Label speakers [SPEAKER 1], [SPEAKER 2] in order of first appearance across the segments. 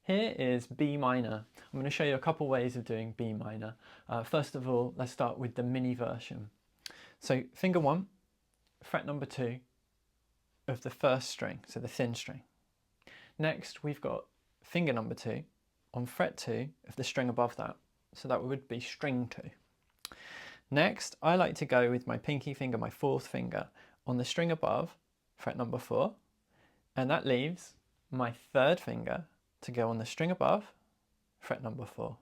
[SPEAKER 1] Here is B minor. I'm going to show you a couple ways of doing B minor. First of all, let's start with the mini version. So finger 1, fret number 2 of the first string, so the thin string. Next we've got finger number 2 on fret 2 of the string above that, so that would be string 2. Next I like to go with my pinky finger, my 4th finger, on the string above, fret number 4, and that leaves my 3rd finger to go on the string above, fret number 4,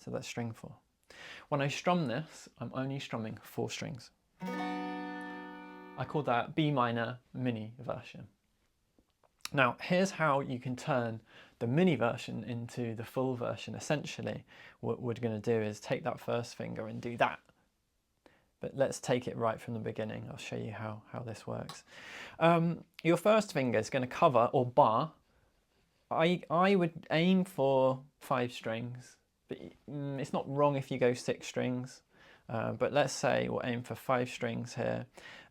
[SPEAKER 1] so that's string 4. When I strum this, I'm only strumming 4 strings. I call that B minor mini version. Now here's how you can turn the mini version into the full version. Essentially what we're going to do is take that first finger and do that. But let's take it right from the beginning. I'll show you how this works. Your first finger is going to cover or bar. I would aim for 5 strings, but it's not wrong if you go 6 strings. But let's say we'll aim for 5 strings here.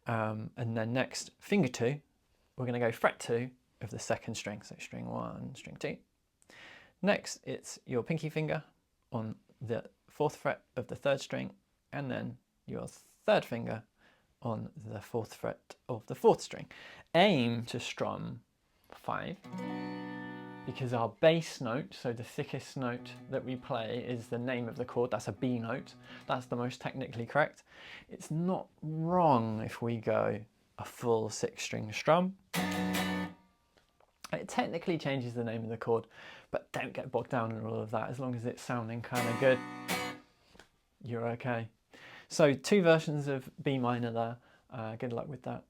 [SPEAKER 1] And then next, finger 2, we're going to go fret 2 of the 2nd string. So string 1, string 2. Next, it's your pinky finger on the 4th fret of the 3rd string, and then your 3rd finger on the 4th fret of the 4th string. Aim to strum 5, because our bass note, so the thickest note that we play, is the name of the chord. That's a B note. That's the most technically correct. It's not wrong if we go a full 6-string strum. It technically changes the name of the chord, but don't get bogged down in all of that. As long as it's sounding kind of good, you're okay. So 2 versions of B minor there. Good luck with that.